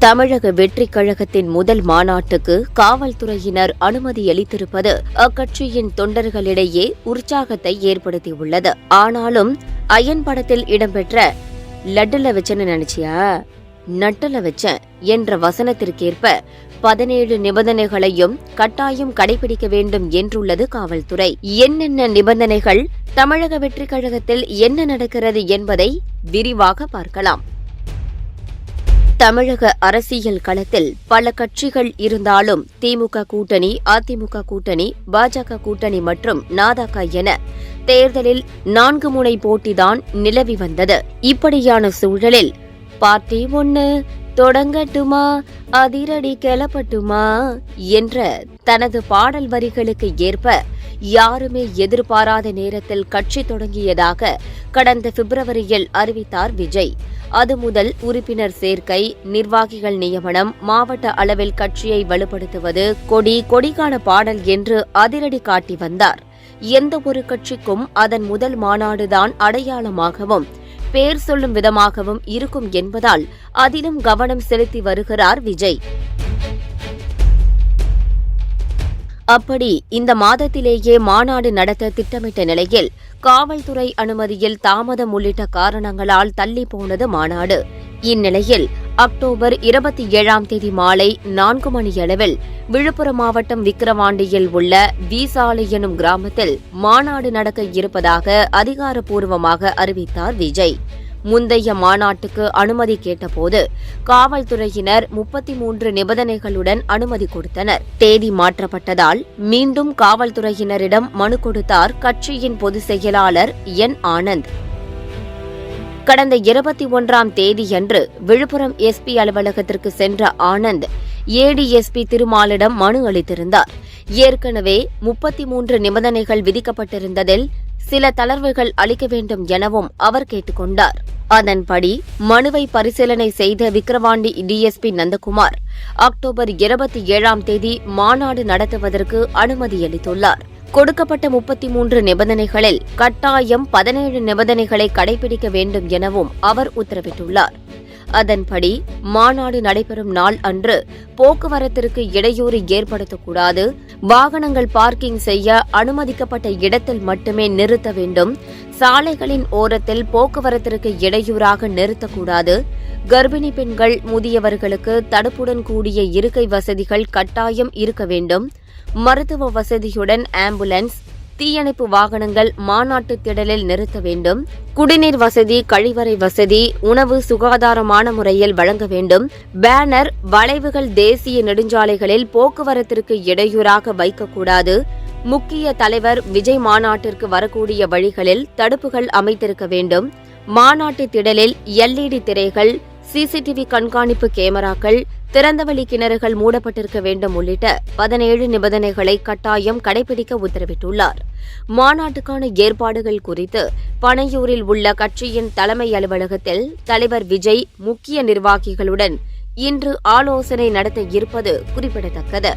தமிழக வெற்றிக் கழகத்தின் முதல் மாநாட்டுக்கு காவல்துறையினர் அனுமதி அளித்திருப்பது அக்கட்சியின் தொண்டர்களிடையே உற்சாகத்தை ஏற்படுத்தியுள்ளது. ஆனாலும் அயன் படத்தில் இடம்பெற்ற லட்டுல வச்சேன்னு நினைச்சியா, நட்டுல வச்சேன் என்ற வசனத்திற்கேற்ப 17 நிபந்தனைகளையும் கட்டாயம் கடைபிடிக்க வேண்டும் என்றுள்ளது காவல்துறை. என்னென்ன நிபந்தனைகள், தமிழக வெற்றிக் கழகத்தில் என்ன நடக்கிறது என்பதை விரிவாக பார்க்கலாம். தமிழக அரசியல் களத்தில் பல கட்சிகள் இருந்தாலும் திமுக கூட்டணி, அதிமுக கூட்டணி, பாஜக கூட்டணி மற்றும் நாதக என தேர்தலில் 4 முனை போட்டிதான் நிலவி வந்தது. இப்படியான சூழலில் பார்ட்டி ஒண்ணு தொடங்கட்டுமா, அதிரடி கிளப்பட்டுமா என்ற தனது பாடல் வரிகளுக்கு ஏற்ப யாருமே எதிர்பாராத நேரத்தில் கட்சி தொடங்கியதாக கடந்த பிப்ரவரியில் அறிவித்தார் விஜய். அது முதல் உறுப்பினர் சேர்க்கை, நிர்வாகிகள் நியமனம், மாவட்ட அளவில் கட்சியை வலுப்படுத்துவது, கொடிக்கான பாடல் என்று அதிரடி காட்டி வந்தார். எந்த ஒரு கட்சிக்கும் அதன் முதல் மாநாடுதான் அடையாளமாகவும் பேர் சொல்லும் விதமாகவும் இருக்கும் என்பதால் அதிலும் கவனம் செலுத்தி வருகிறார் விஜய். அப்படி இந்த மாதத்திலேயே மாநாடு நடத்த திட்டமிட்ட நிலையில் காவல்துறை அனுமதியில் தாமதம் உள்ளிட்ட காரணங்களால் தள்ளி போனது மாநாடு. இந்நிலையில் அக்டோபர் 27ஆம் தேதி மாலை 4 மணியளவில் விழுப்புரம் மாவட்டம் விக்கிரவாண்டியில் உள்ள வீசாலை எனும் கிராமத்தில் மாநாடு நடக்க இருப்பதாக அதிகாரப்பூர்வமாக அறிவித்தார் விஜய். முந்தைய மாநாட்டுக்கு அனுமதி கேட்டபோது காவல்துறையினர் 33 நிபந்தனைகளுடன் அனுமதி கொடுத்தனர். தேதி மாற்றப்பட்டதால் மீண்டும் காவல்துறையினரிடம் மனு கொடுத்தார் கட்சியின் பொதுச் செயலாளர் என். ஆனந்த். கடந்த 21ஆம் தேதியன்று விழுப்புரம் எஸ்பி அலுவலகத்திற்கு சென்ற ஆனந்த் ஏடிஎஸ்பி திருமாலிடம் மனு அளித்திருந்தார். ஏற்கனவே 33 நிபந்தனைகள் விதிக்கப்பட்டிருந்ததில் சில தளர்வுகள் அளிக்க வேண்டும் எனவும் அவர் கேட்டுக் கொண்டார். அதன்படி மனுவை பரிசீலனை செய்த விக்கிரவாண்டி டிஎஸ்பி நந்தகுமார் அக்டோபர் 27ஆம் தேதி மாநாடு நடத்துவதற்கு அனுமதி அளித்துள்ளார். கொடுக்கப்பட்ட 33 நிபந்தனைகளில் கட்டாயம் 17 நிபந்தனைகளை கடைபிடிக்க வேண்டும் எனவும் அவர் உத்தரவிட்டுள்ளார். அதன்படி மாநாடு நடைபெறும் நாள் அன்று போக்குவரத்திற்கு இடையூறு ஏற்படுத்தக்கூடாது, வாகனங்கள் பார்க்கிங் செய்ய அனுமதிக்கப்பட்ட இடத்தில் மட்டுமே நிறுத்த வேண்டும், சாலைகளின் ஓரத்தில் போக்குவரத்திற்கு இடையூறாக நிறுத்தக்கூடாது, கர்ப்பிணி பெண்கள், முதியவர்களுக்கு தடுப்புடன் கூடிய இருக்கை வசதிகள் கட்டாயம் இருக்க வேண்டும், மருத்துவ வசதியுடன் ஆம்புலன்ஸ், தீயணைப்பு வாகனங்கள் மாநாட்டு திடலில் நிறுத்த வேண்டும், குடிநீர் வசதி, கழிவறை வசதி, உணவு சுகாதாரமான முறையில் வழங்க வேண்டும், பேனர், வளைவுகள் தேசிய நெடுஞ்சாலைகளில் போக்குவரத்திற்கு இடையூறாக வைக்கக்கூடாது, முக்கிய தலைவர் விஜய் மாநாட்டிற்கு வரக்கூடிய வழிகளில் தடுப்புகள் அமைத்திருக்க வேண்டும், மாநாட்டு திடலில் LED திரைகள், சிசிடிவி கண்காணிப்பு கேமராக்கள், திறந்தவெளி கிணறுகள் மூடப்பட்டிருக்க வேண்டும் உள்ளிட்ட 17 நிபந்தனைகளை கட்டாயம் கடைபிடிக்க உத்தரவிட்டுள்ளார். மாநாட்டுக்கான ஏற்பாடுகள் குறித்து பனையூரில் உள்ள கட்சியின் தலைமை அலுவலகத்தில் தலைவர் விஜய் முக்கிய நிர்வாகிகளுடன் இன்று ஆலோசனை நடத்த இருப்பது குறிப்பிடத்தக்கது.